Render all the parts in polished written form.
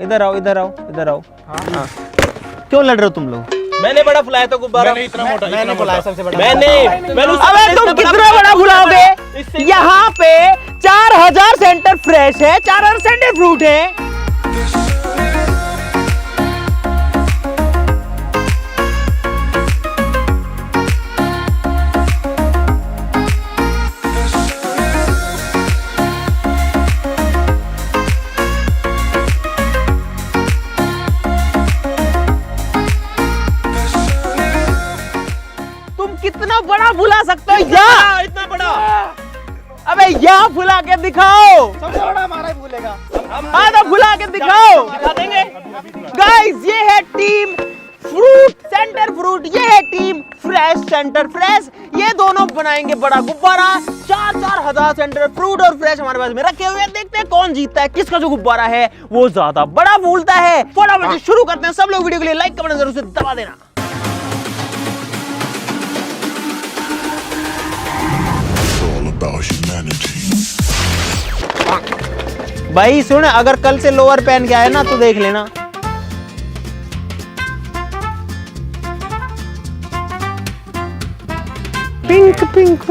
इधर आओ इधर आओ इधर आओ। हाँ क्यों लड़ रहे हो तुम लोग? मैंने बड़ा फुलाया था गुब्बारा। मैंने फुलाया सबसे बड़ा। अबे तुम कितना बड़ा फुलाओगे? यहाँ पे 4000 सेंटर फ्रेश है, 4000 सेंटर फ्रूट है। कितना बड़ा फुला सकते हो? इतना बड़ा। अबे यहाँ फुला के दिखाओ। सबसे बड़ा हमारा ही फूलेगा। हाँ तो फुला के दिखाओ। दिखा देंगे। गाइस ये है टीम फ्रूट सेंटर फ्रूट, ये है टीम फ्रेश सेंटर फ्रेश। ये दोनों बनाएंगे बड़ा गुब्बारा। 4,000 सेंटर फ्रूट और फ्रेश हमारे पास में रखे हुए हैं। देखते हैं कौन जीतता है, किसका जो गुब्बारा है वो ज्यादा बड़ा फूलता है। फटाफट शुरू करते हैं। सब लोग वीडियो के लिए लाइक कमेंट जरूर से दबा देना। भाई सुन, अगर कल से लोअर पहन के आए ना तो देख लेना। पिंक पिंक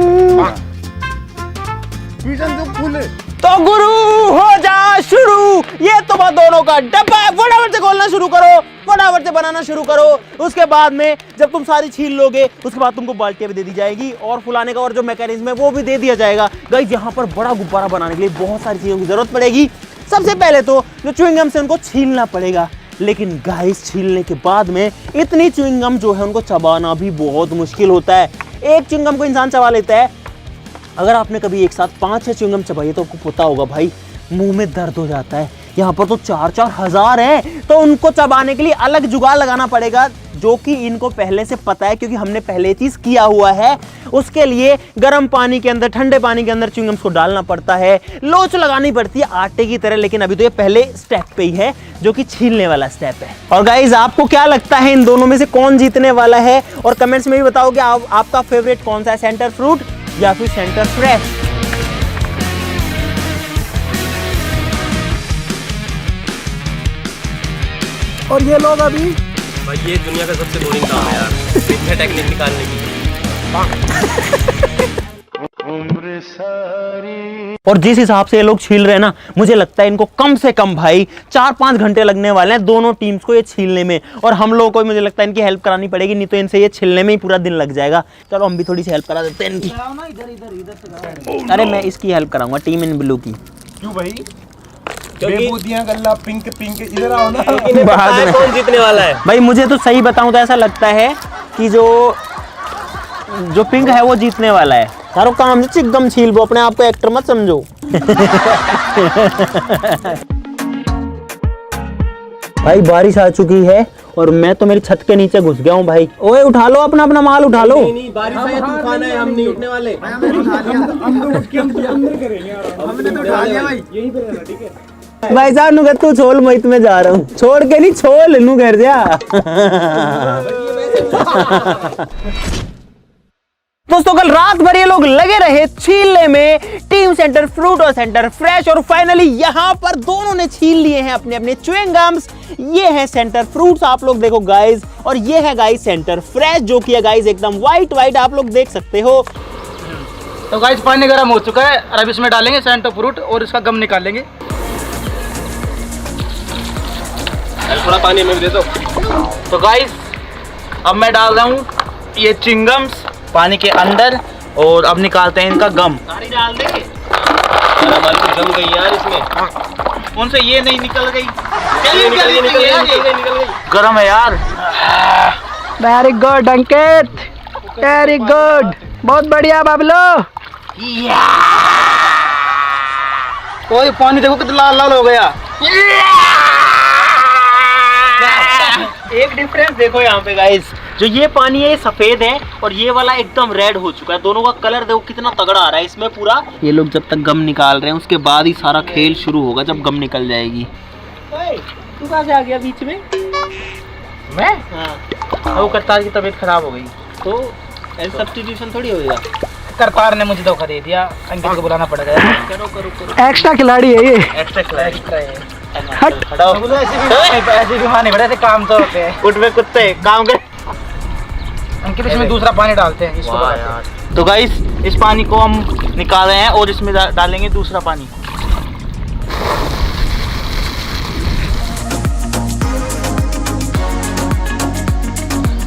तो गुरु हो जा शुरू। ये तो बात दोनों का डब्बा है। फटाफट से खोलना शुरू करो, फटाफट से बनाना शुरू करो। उसके बाद में जब तुम सारी छील लोगे उसके बाद तुमको बाल्टियां भी दे दी जाएगी और फुलाने का और जो मैकेनिज्म है वो भी दे दिया जाएगा। गाइस यहाँ पर बड़ा गुब्बारा बनाने के लिए बहुत सारी चीजों की जरूरत पड़ेगी। सबसे पहले तो जो च्युइंगम से उनको छीलना पड़ेगा, लेकिन गाइस छीलने के बाद में इतनी च्युइंगम जो है उनको चबाना भी बहुत मुश्किल होता है। एक च्युइंगम को इंसान चबा लेता है, अगर आपने कभी एक साथ 5-6 च्युइंगम चबाई तो आपको पता होगा भाई मुंह में दर्द हो जाता है। यहाँ पर तो 4-4 हजार है, तो उनको चबाने के लिए अलग जुगाड़ लगाना पड़ेगा, जो कि इनको पहले से पता है क्योंकि हमने पहले चीज किया हुआ है। उसके लिए गर्म पानी के अंदर, ठंडे पानी के अंदर च्युइंगम्स को डालना पड़ता है, लोच लगानी पड़ती है आटे की तरह। लेकिन अभी तो ये पहले स्टेप पे ही है जो कि छीलने वाला स्टेप है। और गाइज आपको क्या लगता है इन दोनों में से कौन जीतने वाला है? और कमेंट्स में भी बताओ कि आपका फेवरेट कौन सा है, सेंटर फ्रूट या फिर सेंटर फ्रेश। और ये लोग अभी भाई ये दुनिया का सबसे बोरिंग काम है यार, इतने टेक्निक निकालने की। और जिस हिसाब से ये लोग छील रहे हैं ना, मुझे लगता है इनको कम से कम भाई 4-5 घंटे लगने वाले हैं दोनों टीम्स को ये छीलने में। और हम लोगों को मुझे लगता है इनकी हेल्प करानी पड़ेगी, नहीं तो इनसे ये छीलने में ही पूरा दिन लग जाएगा। चलो हम भी थोड़ी सी हेल्प करा देते हैं इनकी। अरे मैं इसकी हेल्प कराऊंगा, टीम इन ब्लू की। क्यों भाई? बेबूदियां गल्ला पिंक पिंक, इधर आओ ना। कौन जीतने वाला है? भाई मुझे तो सही बताऊं तो ऐसा लगता है कि जो पिंक है वो जीतने वाला है। सारो काम चिकगम छील वो, अपने आप को एक्टर मत समझो। भाई बारिश आ चुकी है और मैं तो मेरी छत के नीचे घुस गया हूँ भाई। ओए उठा लो अपना अपना माल उठा लो। नहीं बारिश है, तूफान है, हम नहीं उठने वाले। भाई साहब नु तू छोड़, मैं तुम्हें जा रहा हूँ। छोड़ के नहीं, छोड़ नू घर जा। दोस्तों कल रात भर ये लोग लगे रहे छीलने में, टीम सेंटर फ्रूट और सेंटर फ्रेश, और फाइनली यहाँ पर दोनों ने छील लिए हैं अपने अपने च्युइंगम्स। ये है सेंटर फ्रूट्स, आप लोग देखो गाइस, और ये है गाइस सेंटर फ्रेश, जो कि है गाइस एकदम व्हाइट व्हाइट, आप लोग देख सकते हो। तो गाइस पानी गर्म हो चुका है, अब इसमें डालेंगे सेंटर फ्रूट और इसका गम निकालेंगे। थोड़ा पानी में भी दे दो। तो गाइस अब मैं डाल रहा हूँ ये च्युइंगम्स पानी के अंदर, और अब निकालते हैं इनका गम। सारी डाल दे। हमारी तो जम गई यार इसमें। कौन से ये नहीं निकल गई? निकल गई। गरम है यार। वेरी गुड अंकित, वेरी गुड, बहुत बढ़िया बाबलो। ओए पानी देखो कितना लाल लाल हो गया। एक डिफरेंस देखो यहाँ पे गाइस, जो ये पानी है ये सफेद है और ये वाला एकदम रेड हो चुका है। दोनों का कलर देखो कितना तगड़ा आ रहा है इसमें पूरा। ये लोग जब तक गम निकाल रहे हैं उसके बाद ही सारा खेल शुरू होगा, जब गम निकल जाएगी। तू कहाँ से आ गया बीच में? मैं हाँ वो करतार की तबीयत खराब हो गई तो सब्स्टिट्यूशन थोड़ी होगा। करतार ने मुझे धोखा दे दिया, अंकित को बुलाना पड़ गया। करो करो करो। एक्स्ट्रा खिलाड़ी है ये। एक्स्ट्रा है। हट। ऐसे भी माने बड़े ऐसे काम तो होते हैं। उठ में कुत्ते काम कर। अंकित इसमें दूसरा पानी डालते हैं इसको वाह यार। तो गाइस इस पानी को हम निकाल रहे हैं और इसमें डालेंगे दूसरा पानी।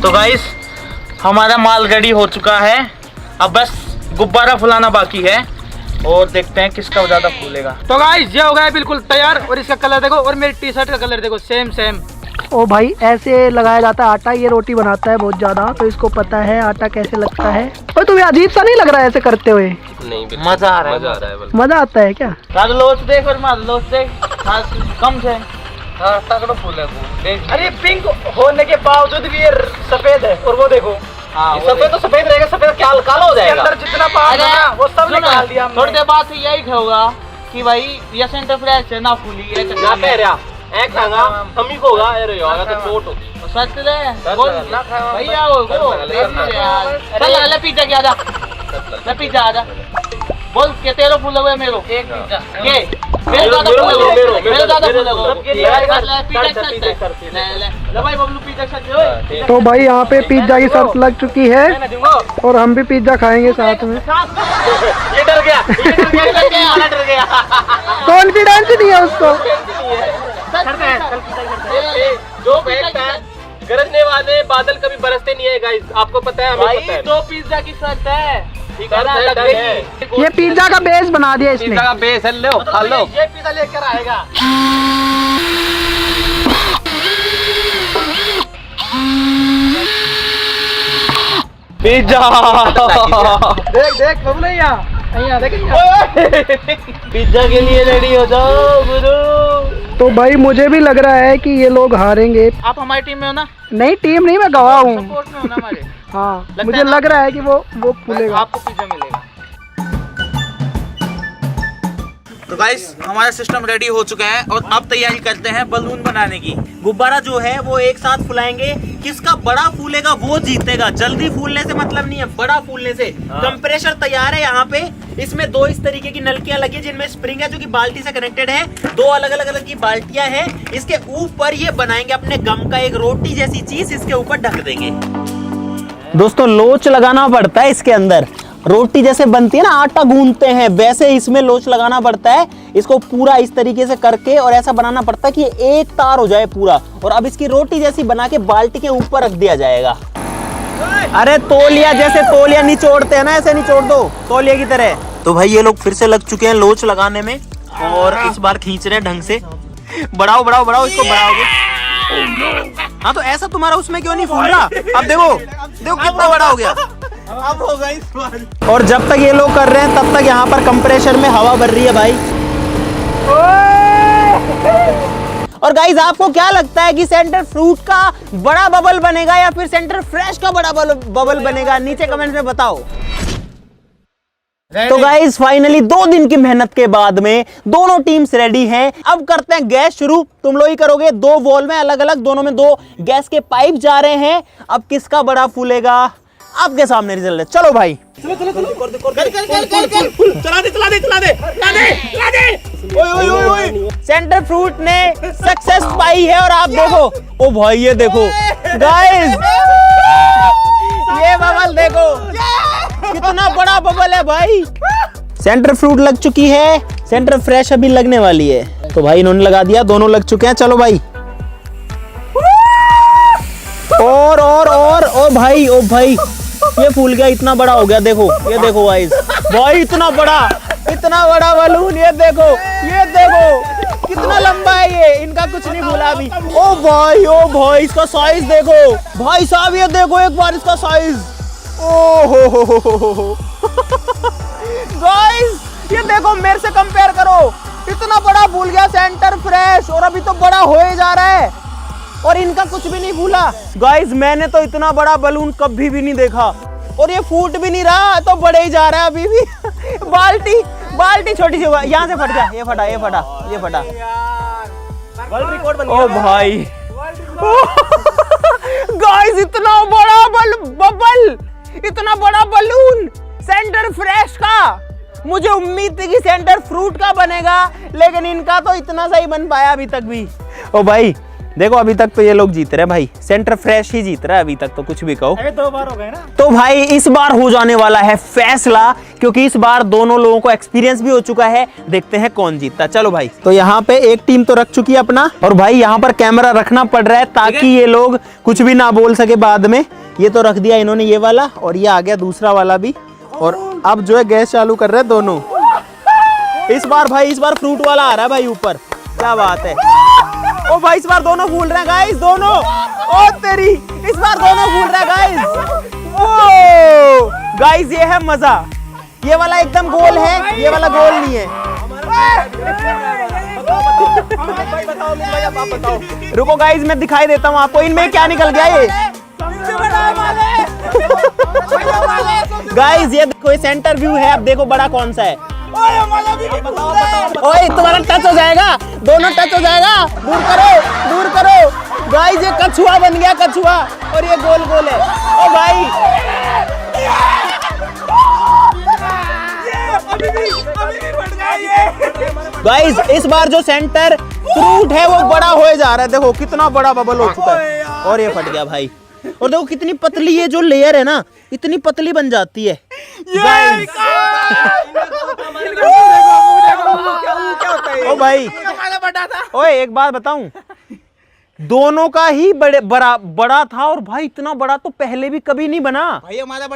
तो गाइस हमारा माल रेडी हो चुका है, अब बस गुब्बारा फुलाना बाकी है और देखते हैं किसका ज्यादा फूलेगा। तो गाइस ये हो गया बिल्कुल तैयार और इसका कलर देखो और मेरी टी शर्ट का कलर देखो सेम सेम। ओ भाई ऐसे लगाया जाता है आटा, ये रोटी बनाता है बहुत ज्यादा तो इसको पता है आटा कैसे लगता है। और तुम्हें अजीब सा नहीं लग रहा है ऐसे करते हुए? नहीं बिल्कुल मजा आ रहा है, मजा आ रहा है। मजा आता है क्या? लोच देख और मार लोच देख कम से हाँ तगड़ा फूल है देख। अरे पिंक होने के बावजूद भी ये सफेद है और वो देखो हाँ, सफेद तो सफेद रहेगा, सफेद क्या काला हो जाएगा। अंदर जितना पानी है ना वो सब निकाल दिया हमने। थोड़ी देर बाद यही होगा कि भाई ये सेंटर फ्रेश है ना फूली है क्या कह रहा है खागा हम ही को होगा अरे यार तो चोट होगी सच रे बोल भैया वो चल ले पिज्जा क्या जा ले पिज्जा आ जा बोल के तेरे फूल हुए मेरो एक पिज्जा के मेरे ज्यादा फूल हुए मेरे ज्यादा फूल हुए ले पिज्जा ले भाई बबलू पिज्जा खा ओए। तो भाई यहाँ पे पिज्जा की शर्त लग चुकी है और हम भी पिज्जा खाएंगे साथ में। ये डर गया कॉन्फिडेंस नहीं है उसको। जो फैक्ट है गरजने वाले बादल कभी बरसते नहीं है गाइस, आपको पता है हमें पता है। दो पिज्जा की शर्त है ठीक है ना लग गई। ये पिज्जा का बेस बना दिया इसने। पिज्जा का बेस है लो खा लो। ये पिज्जा लेकर आएगा। पिज्जा देख देख बबलू यहाँ देख पिज्जा के लिए रेडी हो जाओ गुरु। तो भाई मुझे भी लग रहा है कि ये लोग हारेंगे। आप हमारी टीम में हो ना? नहीं टीम नहीं, मैं गवाह हूँ। सपोर्ट में हो ना हमारे? हाँ मुझे लग रहा है कि वो फूलेगा। आपको पिज्जा मिलेगा। तो गाइस हमारा सिस्टम रेडी हो चुका है और अब तैयारी करते हैं बलून बनाने की। गुब्बारा जो है वो एक साथ फुलाएंगे, किसका बड़ा फूलेगा वो जीतेगा। जल्दी फूलने से मतलब नहीं है, बड़ा फूलने से। कंप्रेशर तैयार है यहाँ पे, इसमें दो इस तरीके की नलकियां लगी है जिनमें स्प्रिंग है जो कि बाल्टी से कनेक्टेड है। दो अलग अलग की बाल्टियां हैं। इसके ऊपर ये बनाएंगे अपने गम का एक रोटी जैसी चीज, इसके ऊपर ढक देंगे। दोस्तों लोच लगाना पड़ता है इसके अंदर, रोटी जैसे बनती है ना आटा गूंथते हैं वैसे इसमें लोच लगाना पड़ता है। इसको पूरा इस तरीके से करके और ऐसा बनाना पड़ता है कि एक तार हो जाए पूरा, और अब इसकी रोटी जैसी बना के बाल्टी के ऊपर रख दिया जाएगा। अरे तौलिया जैसे तौलिया निचोड़ते हैं ना ऐसे निचोड़ दो तौलिया की तरह। तो भाई ये लोग फिर से लग चुके हैं लोच लगाने में और इस बार खींच रहे हैं ढंग से। बढ़ाओ बढ़ाओ बढ़ाओ इसको बढ़ाओगे। हाँ तो ऐसा तुम्हारा उसमें क्यों नहीं फूल रहा? अब देखो देखो कितना बड़ा हो गया। अब होगा इस बार। और जब तक ये लोग कर रहे हैं तब तक यहाँ पर कंप्रेसर में हवा भर रही है भाई। और गाइस आपको क्या लगता है कि सेंटर फ्रूट का बड़ा बबल बनेगा या फिर सेंटर फ्रेश का बड़ा बबल बनेगा? नीचे कमेंट में बताओ। तो गाइस फाइनली 2 दिन की मेहनत के बाद में दोनों टीम्स रेडी हैं। अब करते हैं गैस शुरू। तुम लोग ही करोगे, 2 वॉल में अलग अलग, दोनों में 2 गैस के पाइप जा रहे हैं। अब किसका बड़ा फूलेगा आपके सामने रिजल्ट है। चलो भाई चलो चलो चलो कर चला दे चला दे चला दे चला दे चला दे। ओए ओए ओए ओए सेंटर फ्रूट ने सक्सेस पाई है और आप देखो, ओ भाई ये देखो गाइस ये बबल देखो कितना बड़ा बबल है भाई। सेंटर फ्रूट लग चुकी है, सेंटर फ्रेश अभी लगने वाली है। तो भाई इन्होंने लगा दिया, दोनों लग चुके हैं। चलो भाई और ओ भाई ये फूल गया, इतना बड़ा हो गया। देखो ये देखो भाई इतना बड़ा बलून। ये देखो कितना लंबा है ये, इनका कुछ नहीं फूला अभी। ओ भाई इसका साइज देखो भाई साहब, ये देखो एक बार इसका साइज। ओहो गाइस ये देखो मेरे से कंपेयर करो, इतना बड़ा फूल गया सेंटर फ्रेश और अभी तो बड़ा होए जा रहा है और इनका कुछ भी नहीं फूला। गाइस मैंने तो इतना बड़ा बलून कभी भी नहीं देखा और ये फूट भी नहीं रहा, तो बड़े ही जा रहा है अभी भी। बाल्टी छोटी सी यहाँ से फट गया, ये फटा। वर्ल्ड रिकॉर्ड बन ओ भाई गाइस इतना बड़ा बबल, इतना बड़ा बलून सेंटर फ्रेश का। मुझे उम्मीद थी कि सेंटर फ्रूट का बनेगा, लेकिन इनका तो इतना सही बन पाया अभी तक भी। ओ भाई देखो अभी तक तो ये लोग जीत रहे हैं भाई, सेंटर फ्रेश ही जीत रहा है अभी तक तो, कुछ भी कहो। अरे 2 बार हो गए ना। तो भाई इस बार हो जाने वाला है फैसला, क्योंकि इस बार दोनों लोगों को एक्सपीरियंस भी हो चुका है। देखते हैं कौन जीतता। चलो भाई, तो यहाँ पे एक टीम तो रख चुकी है अपना, और भाई यहाँ पर कैमरा रखना पड़ रहा है ताकि ये लोग कुछ भी ना बोल सके बाद में। ये तो रख दिया इन्होंने ये वाला, और ये आ गया दूसरा वाला भी, और अब जो है गैस चालू कर रहे हैं दोनों। इस बार भाई, इस बार फ्रूट वाला आ रहा है भाई ऊपर, क्या बात है। ओ भाई इस बार दोनों फूल रहे हैं गाइस, दोनों। ओ तेरी, इस बार दोनों फूल रहे हैं गाइस। ओ गाइस ये है मजा, ये वाला एकदम गोल है, ये वाला गोल नहीं है। रुको गाइस मैं दिखाई देता हूँ आपको, इनमें क्या निकल गया ये। गाइस ये देखो, ये सेंटर व्यू है, अब देखो बड़ा कौन सा है। ओए तुम्हारा टच हो जाएगा, दोनों टच हो जाएगा, दूर करो दूर करो। गाइस ये कछुआ बन गया, कछुआ, और ये गोल गोल है। ओ भाई गाइस इस बार जो सेंटर फ्रूट है वो बड़ा हो जा रहा है, देखो कितना बड़ा बबल हो चुका है, और ये फट गया भाई। और देखो कितनी पतली ये जो लेयर है ना, इतनी पतली बन जाती है गाइस। ओ भाई ओए एक बात बताऊं, दोनों का ही बड़ा था, और भाई इतना बड़ा तो पहले भी कभी नहीं बना।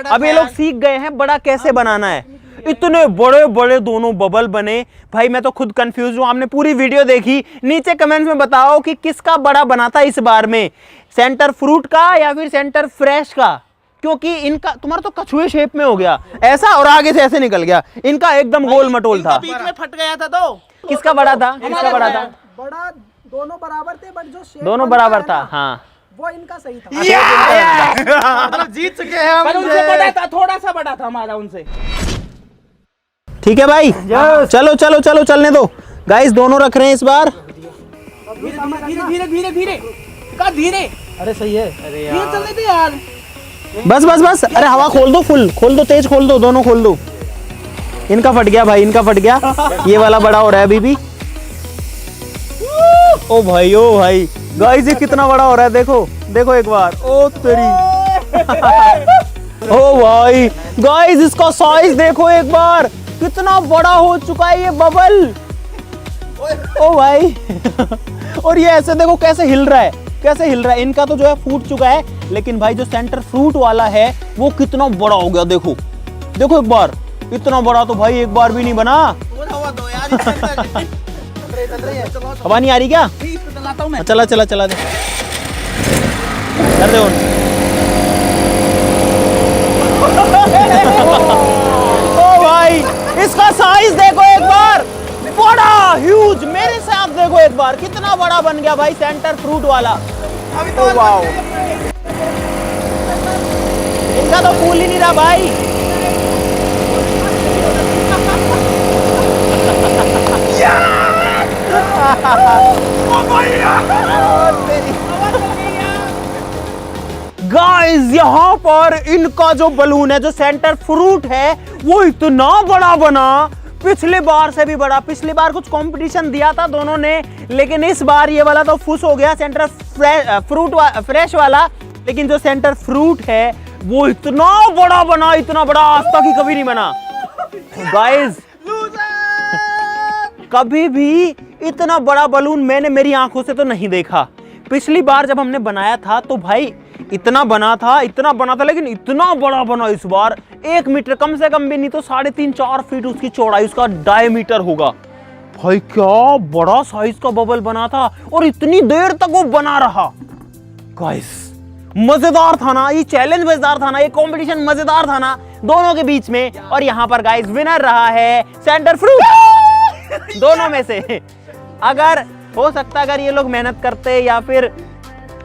अब ये लोग सीख गए हैं बड़ा कैसे बनाना है। इतने बड़े बड़े दोनों बबल बने भाई, मैं तो खुद कंफ्यूज हूं। आपने पूरी वीडियो देखी, नीचे कमेंट्स में बताओ कि किसका बड़ा बना था इस बार में, सेंटर फ्रूट का या फिर सेंटर फ्रेश का, क्योंकि इनका, तुम्हारा तो कछुए शेप में हो गया ऐसा, और आगे से ऐसे निकल गया, इनका एकदम गोल मटोल था। बीच में फट गया था तो किसका बड़ा था, किसका बड़ा था? बड़ा दोनों बराबर थे, बट जो शेप दोनों बराबर था, हाँ वो इनका सही था। जीत चुके हैं हम। उनसे बड़ा था, थोड़ा सा बड़ा था हमारा उनसे। ठीक है भाई, चलो चलो चलो चलने दो गाइस, दोनों रख रहे हैं इस बार। धीरे धीरे धीरे धीरे का धीरे। अरे सही है, अरे यार चलने दे यार। बस बस बस, अरे हवा खोल दो, फुल खोल दो, तेज खोल दो, दोनों खोल दो। इनका फट गया भाई, इनका फट गया, ये वाला बड़ा हो रहा है अभी भी। ओ भाई गाइस ये कितना बड़ा हो रहा है, देखो देखो एक बार, ओ तेरी। ओ भाई गाइस इसका साइज देखो एक बार, कितना बड़ा हो चुका है ये बबल। ओ भाई और ये ऐसे देखो कैसे हिल रहा है, कैसे हिल रहा है। इनका तो जो है फूट चुका है, लेकिन भाई जो सेंटर फ्रूट वाला है वो कितना बड़ा हो गया, देखो देखो एक बार, इतना बड़ा तो भाई एक बार भी नहीं बना। हवा नहीं आ रही क्या? चला चला चला दे, कर दे उन। ओ भाई इसका साइज देखो एक बार, बड़ा ह्यूज, मेरे साथ देखो एक बार कितना बड़ा बन गया भाई सेंटर फ्रूट वाला। ओ वाओ, इनका तो फूल ही नहीं रहा भाई। गाइस यहाँ पर इनका जो बलून है, जो सेंटर फ्रूट है, वो इतना बड़ा बना, पिछले बार से भी बड़ा। पिछली बार कुछ कंपटीशन दिया था दोनों ने, लेकिन इस बार ये वाला तो फुस हो गया, सेंटर फ्रेश वाला। लेकिन जो सेंटर फ्रूट है वो इतना बड़ा बना, इतना बड़ा आज तक ही कभी नहीं बना गाइस। कभी भी इतना बड़ा बलून मैंने मेरी आंखों से तो नहीं देखा। पिछली बार जब हमने बनाया था तो भाई इतना बना था, लेकिन इतना बड़ा बना इस बार, 1 मीटर कम से कम भी नहीं तो 3.5-4 फीट उसकी चौड़ाई, उसका डायमीटर होगा। भाई क्या बड़ा साइज का बबल बना था, और इतनी देर तक वो बना रहा। गाइस मजेदार था ना ये चैलेंज, मजेदार था ना ये कंपटीशन, मजेदार था ना दोनों के बीच में। और यहाँ पर गाइस विनर रहा है सेंटर फ्रूट दोनों में से। अगर हो सकता अगर ये लोग मेहनत करते या फिर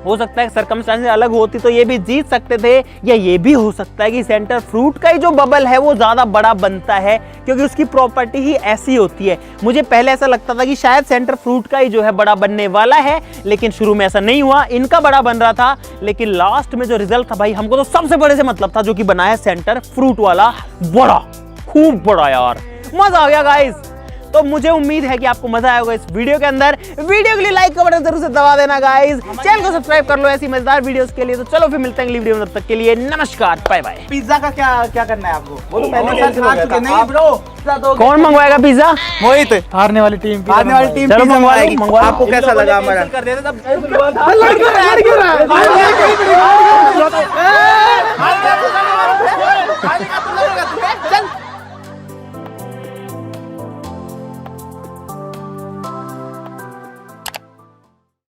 हो सकता है सर्कमस्टेंसेस अलग होती तो ये भी जीत सकते थे, या ये भी हो सकता है कि सेंटर फ्रूट का ही जो बबल है वो ज्यादा बड़ा बनता है, क्योंकि उसकी प्रॉपर्टी ही ऐसी होती है। मुझे पहले ऐसा लगता था कि शायद सेंटर फ्रूट का ही जो है बड़ा बनने वाला है, लेकिन शुरू में ऐसा नहीं हुआ, इनका बड़ा बन रहा था। लेकिन लास्ट में जो रिजल्ट था भाई, हमको तो सबसे बड़े से मतलब था, जो कि बना है सेंटर फ्रूट वाला बड़ा, खूब बड़ा यार, मजा आ गया गाइस। तो मुझे उम्मीद है कि आपको मजा आया होगा इस वीडियो के अंदर। वीडियो के लिए लाइक का बटन जरूर से दबा देना गाइस, चैनल को सब्सक्राइब कर लो ऐसी मजेदार वीडियोस के लिए। तो चलो फिर मिलते हैं अगली वीडियो में, तब तक के लिए नमस्कार, बाय बाय। पिज्जा का क्या करना है आपको? वो तो पहले से खा चुके। नहीं ब्रो, कौन मंगवाएगा पिज्जा? मोहित, हारने वाली टीम चलो मंगवा लो। आपको कैसा लगा हमारा? कर देते तब लड़के